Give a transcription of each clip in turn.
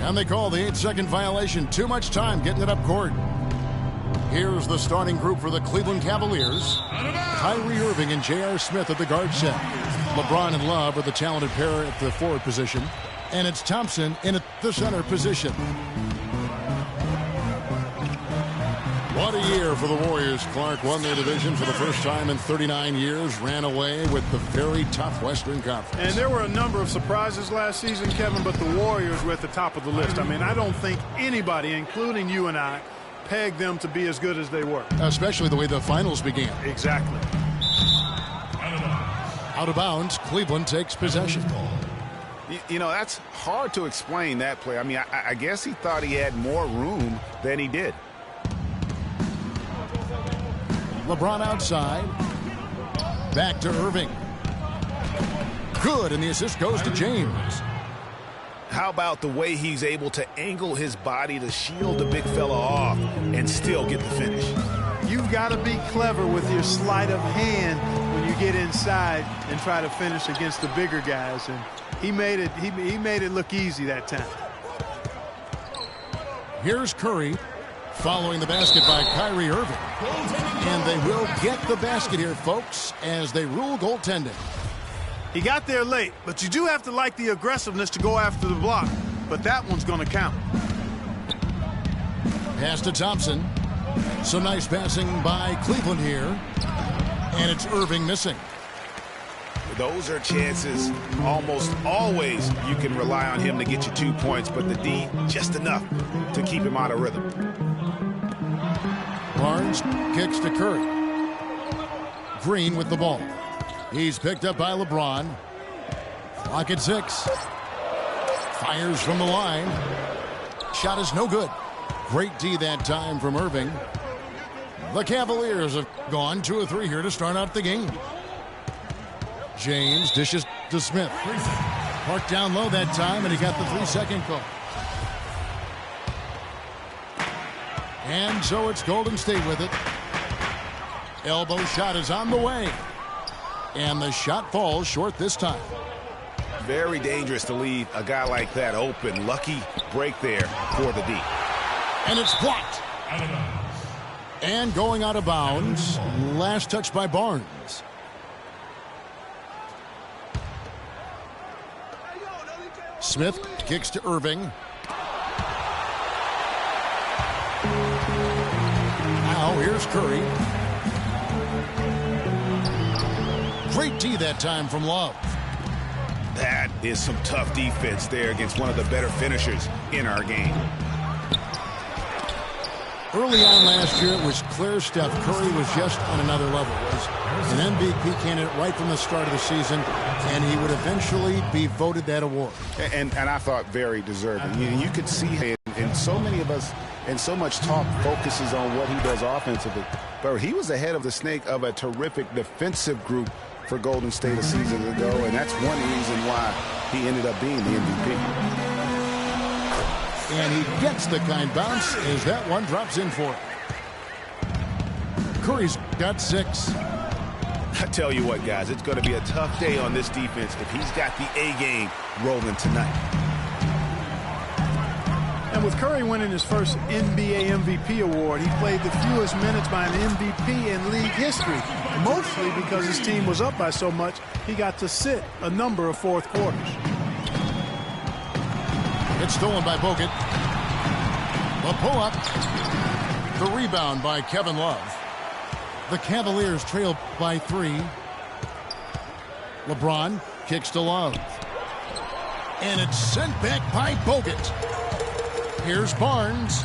And they call the 8-second violation. Too much time getting it up court. Here's the starting group for the Cleveland Cavaliers. Kyrie Irving and J.R. Smith at the guard set. LeBron and Love are the talented pair at the forward position. And it's Thompson in at the center position. What a year for the Warriors. Clark won their division for the first time in 39 years, ran away with the very tough Western Conference. And there were a number of surprises last season, Kevin, but the Warriors were at the top of the list. I mean, I don't think anybody, including you and I, pegged them to be as good as they were. Especially the way the finals began. Exactly. Out of bounds, Cleveland takes possession. You know, that's hard to explain, that play. I mean, I guess he thought he had more room than he did. LeBron outside. Back to Irving. Good, and the assist goes to James. How about the way he's able to angle his body to shield the big fella off and still get the finish? You've got to be clever with your sleight of hand when you get inside and try to finish against the bigger guys. And he made it look easy that time. Here's Curry following the basket by Kyrie Irving. And they will get the basket here, folks, as they rule goaltending. He got there late, but you do have to like the aggressiveness to go after the block. But that one's going to count. Pass to Thompson. So nice passing by Cleveland here. And it's Irving missing. Those are chances almost always you can rely on him to get you 2 points, but the D just enough to keep him out of rhythm. Barnes kicks to Curry. Green with the ball. He's picked up by LeBron. Clock at 6. Fires from the line. Shot is no good. Great D that time from Irving. The Cavaliers have gone 2 of 3 here to start out the game. James dishes to Smith. Parked down low that time, and he got the 3-second call. And so it's Golden State with it. Elbow shot is on the way. And the shot falls short this time. Very dangerous to leave a guy like that open. Lucky break there for the D. And it's blocked. And going out of bounds. Last touch by Barnes. Smith kicks to Irving. Now here's Curry. Great D that time from Love. That is some tough defense there against one of the better finishers in our game. Early on last year, it was clear Steph Curry was just on another level. Was an MVP candidate right from the start of the season, and he would eventually be voted that award. And I thought very deserving. You could see, and so many of us, and so much talk focuses on what he does offensively. But he was ahead of the snake of a terrific defensive group for Golden State a season ago, and that's one reason why he ended up being the MVP. And he gets the kind bounce as that one drops in for him. Curry's got 6. I tell you what, guys, it's going to be a tough day on this defense if he's got the A game rolling tonight. And with Curry winning his first NBA MVP award, he played the fewest minutes by an MVP in league history, mostly because his team was up by so much he got to sit a number of fourth quarters. It's stolen by Bogut. The pull-up. The rebound by Kevin Love. The Cavaliers trail by 3. LeBron kicks to Love. And it's sent back by Bogut. Here's Barnes.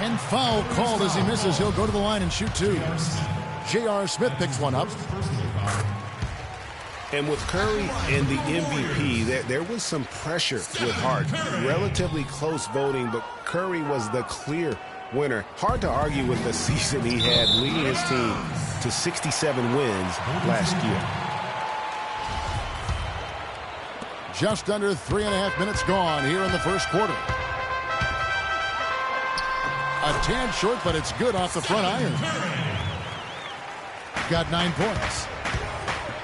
And foul called as he misses. He'll go to the line and shoot 2. J.R. Smith picks one up. And with Curry and the MVP, there was some pressure with Harden. Relatively close voting, but Curry was the clear winner. Hard to argue with the season he had, leading his team to 67 wins last year. Just under 3.5 minutes gone here in the first quarter. A tad short, but it's good off the front iron. Got 9 points.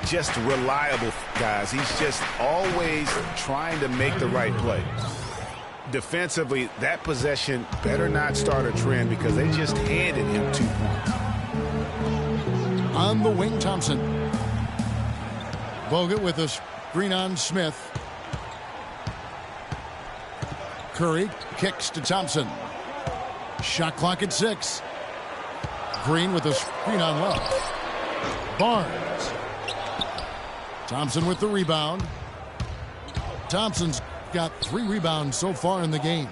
Just reliable guys. He's just always trying to make the right play. Defensively, that possession better not start a trend because they just handed him 2 points. On the wing, Thompson. Bogut with a screen on Smith. Curry kicks to Thompson. Shot clock at 6. Green with a screen on Love. Barnes. Thompson with the rebound. Thompson's got 3 rebounds so far in the game.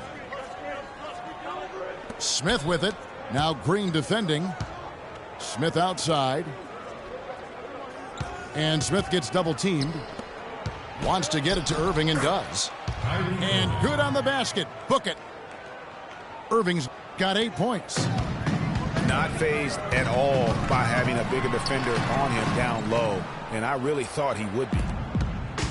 Smith with it. Now Green defending. Smith outside. And Smith gets double teamed. Wants to get it to Irving and does. And good on the basket. Book it. Irving's got 8 points. Not fazed at all by having a bigger defender on him down low. And I really thought he would be.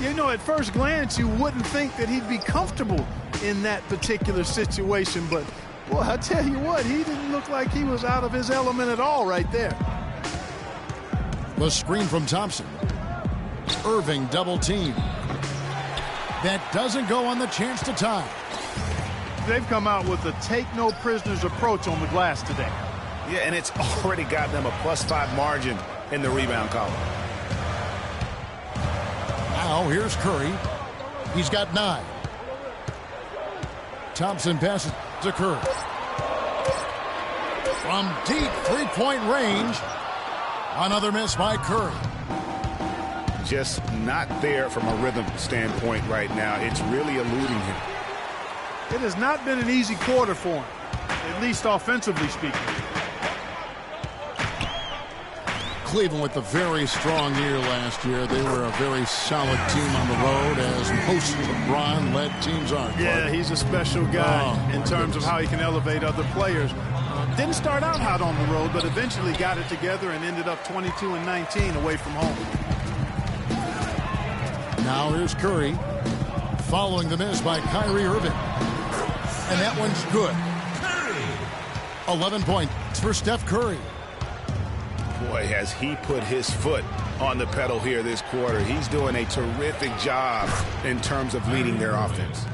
You know, at first glance, you wouldn't think that he'd be comfortable in that particular situation. But, boy, I tell you what, he didn't look like he was out of his element at all right there. The screen from Thompson. Irving double team. That doesn't go on the chance to tie. They've come out with a take-no-prisoners approach on the glass today. Yeah, and it's already got them a +5 margin in the rebound column. Now here's Curry. He's got 9. Thompson passes to Curry. From deep three-point range. Another miss by Curry. Just not there from a rhythm standpoint right now. It's really eluding him. It has not been an easy quarter for him, at least offensively speaking. Cleveland with a very strong year last year. They were a very solid team on the road, as most LeBron-led teams are. Yeah, he's a special guy in terms of how he can elevate other players. Didn't start out hot on the road, but eventually got it together and ended up 22-19 away from home. Now here's Curry, following the miss by Kyrie Irving. And that one's good. 11 points for Steph Curry. Boy, has he put his foot on the pedal here this quarter. He's doing a terrific job in terms of leading their offense.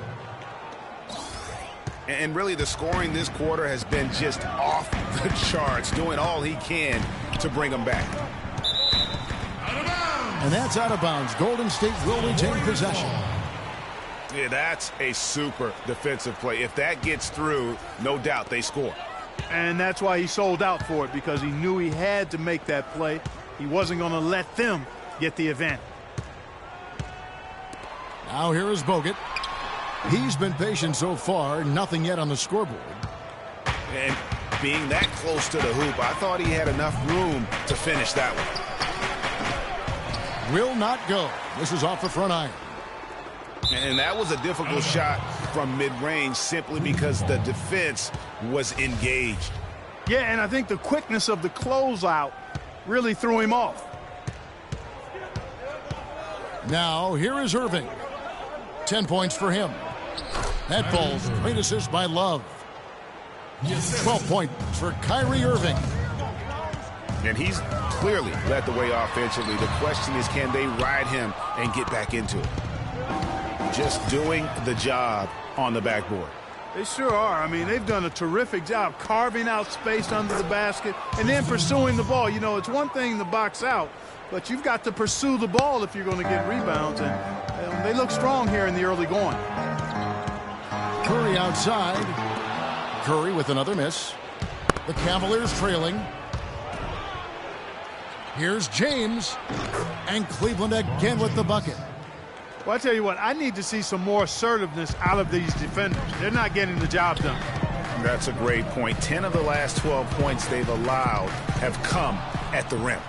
And really, the scoring this quarter has been just off the charts, doing all he can to bring them back. And that's out of bounds. Golden State will retain possession. Yeah, that's a super defensive play. If that gets through, no doubt they score. And that's why he sold out for it, because he knew he had to make that play. He wasn't going to let them get the advantage. Now here is Bogut. He's been patient so far. Nothing yet on the scoreboard. And being that close to the hoop, I thought he had enough room to finish that one. Will not go. This is off the front iron. And that was a difficult shot from mid-range simply because the defense was engaged. Yeah, and I think the quickness of the closeout really threw him off. Now here is Irving. 10 points for him. That falls. Great assist by Love. 12 points for Kyrie Irving. And he's clearly led the way offensively. The question is, can they ride him and get back into it? Just doing the job on the backboard. They sure are. I mean, they've done a terrific job carving out space under the basket and then pursuing the ball. You know, it's one thing to box out, but you've got to pursue the ball if you're going to get rebounds. And they look strong here in the early going. Curry outside. Curry with another miss. The Cavaliers trailing. Here's James. And Cleveland again with the bucket. Well, I tell you what, I need to see some more assertiveness out of these defenders. They're not getting the job done. That's a great point. 10 of the last 12 points they've allowed have come at the rim.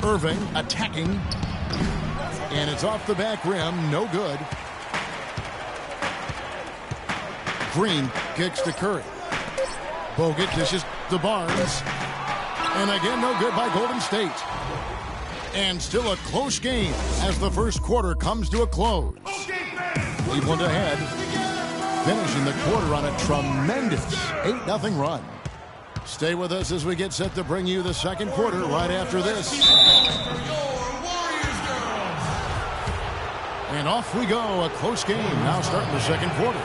Irving attacking. And it's off the back rim. No good. Green kicks to Curry. Bogut dishes to Barnes. And again, no good by Golden State. And still a close game as the first quarter comes to a close. Cleveland ahead, finishing the quarter on a tremendous 8-0 run. Stay with us as we get set to bring you the second quarter right after this. And off we go. A close game now starting the second quarter.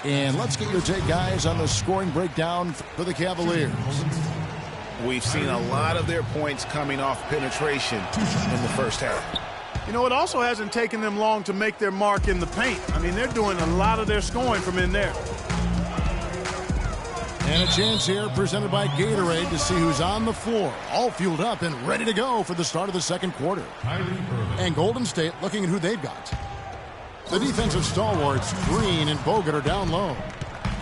And let's get your take, guys, on the scoring breakdown for the Cavaliers. We've seen a lot of their points coming off penetration in the first half. You know, it also hasn't taken them long to make their mark in the paint. I mean, they're doing a lot of their scoring from in there. And a chance here presented by Gatorade to see who's on the floor, all fueled up and ready to go for the start of the second quarter. And Golden State looking at who they've got. The defensive stalwarts, Green and Bogut, are down low.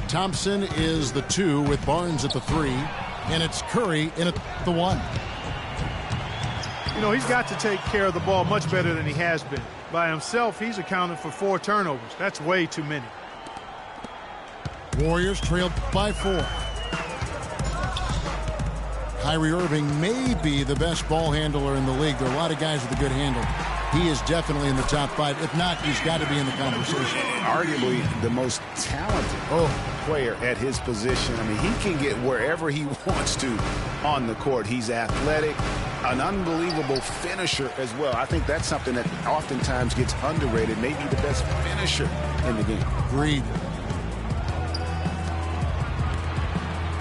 Thompson is the 2 with Barnes at the 3, and it's Curry in at the 1. You know, he's got to take care of the ball much better than he has been. By himself, he's accounted for 4 turnovers. That's way too many. Warriors trailed by 4. Kyrie Irving may be the best ball handler in the league. There are a lot of guys with a good handle. He is definitely in the top 5. If not, he's got to be in the conversation. Arguably the most talented player at his position. I mean, he can get wherever he wants to on the court. He's athletic, an unbelievable finisher as well. I think that's something that oftentimes gets underrated. Maybe the best finisher in the game. Agreed.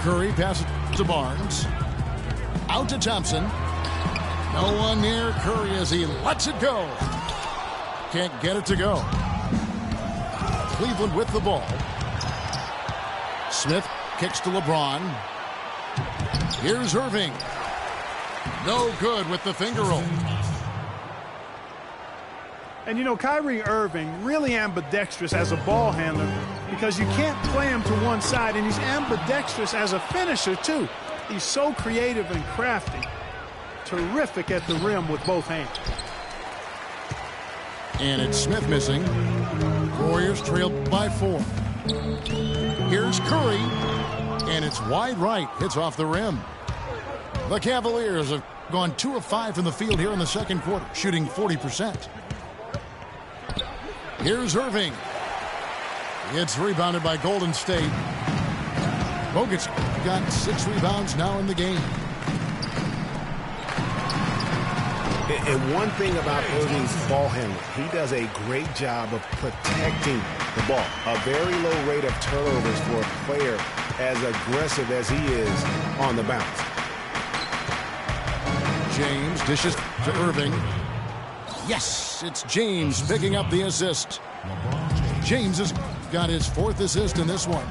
Curry passes to Barnes. Out to Thompson. No one near Curry as he lets it go. Can't get it to go. Cleveland with the ball. Smith kicks to LeBron. Here's Irving. No good with the finger roll. And, you know, Kyrie Irving really ambidextrous as a ball handler because you can't play him to one side, and he's ambidextrous as a finisher, too. He's so creative and crafty. Terrific at the rim with both hands. And it's Smith missing. Warriors trailed by 4. Here's Curry. And it's wide right. Hits off the rim. The Cavaliers have gone 2 of 5 from the field here in the second quarter, shooting 40%. Here's Irving. It's rebounded by Golden State. Bogut's got 6 rebounds now in the game. And one thing about Irving's ball handling, he does a great job of protecting the ball. A very low rate of turnovers for a player as aggressive as he is on the bounce. James dishes to Irving. Yes, it's James picking up the assist. James has got his 4th assist in this one.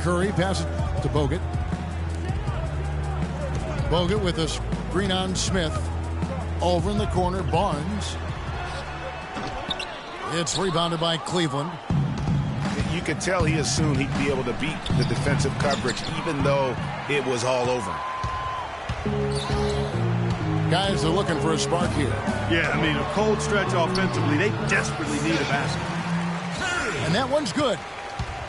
Curry passes to Bogut. Bogut with a screen on Smith. Over in the corner, Barnes. It's rebounded by Cleveland. You could tell he assumed he'd be able to beat the defensive coverage even though it was all over. Guys are looking for a spark here. Yeah, I mean, a cold stretch offensively. They desperately need a basket. And that one's good.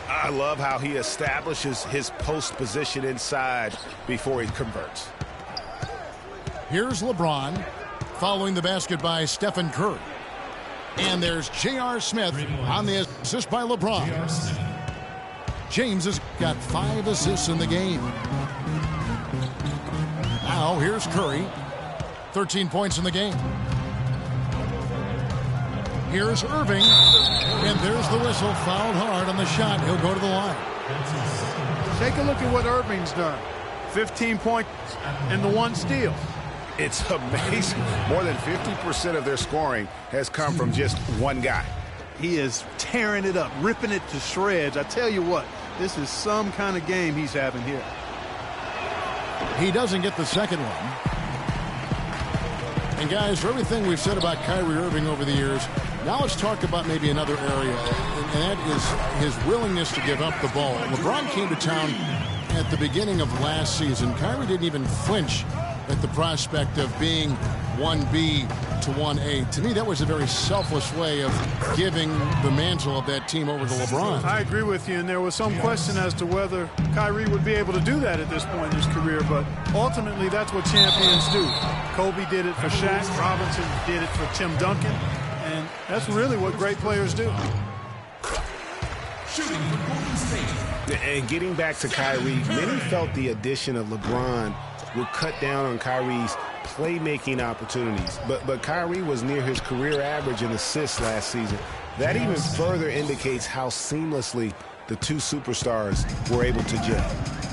I love how he establishes his post position inside before he converts. Here's LeBron following the basket by Stephen Curry. And there's J.R. Smith on the assist by LeBron. James has got 5 assists in the game. Now here's Curry. 13 points in the game. Here's Irving. And there's the whistle. Fouled hard on the shot. He'll go to the line. Take a look at what Irving's done. 15 points and the 1 steal. It's amazing. More than 50% of their scoring has come from just one guy. He is tearing it up, ripping it to shreds. I tell you what, this is some kind of game he's having here. He doesn't get the second one. And guys, for everything we've said about Kyrie Irving over the years, now let's talk about maybe another area, and that is his willingness to give up the ball. LeBron came to town at the beginning of last season. Kyrie didn't even flinch at the prospect of being 1B to 1A. To me, that was a very selfless way of giving the mantle of that team over to LeBron. I agree with you, and there was some question as to whether Kyrie would be able to do that at this point in his career, but ultimately that's what champions do. Kobe did it for Shaq, Robinson did it for Tim Duncan, and that's really what great players do. shooting for Golden State. And getting back to Kyrie, many felt the addition of LeBron would cut down on Kyrie's playmaking opportunities. But Kyrie was near his career average in assists last season. That even further indicates how seamlessly the two superstars were able to gel.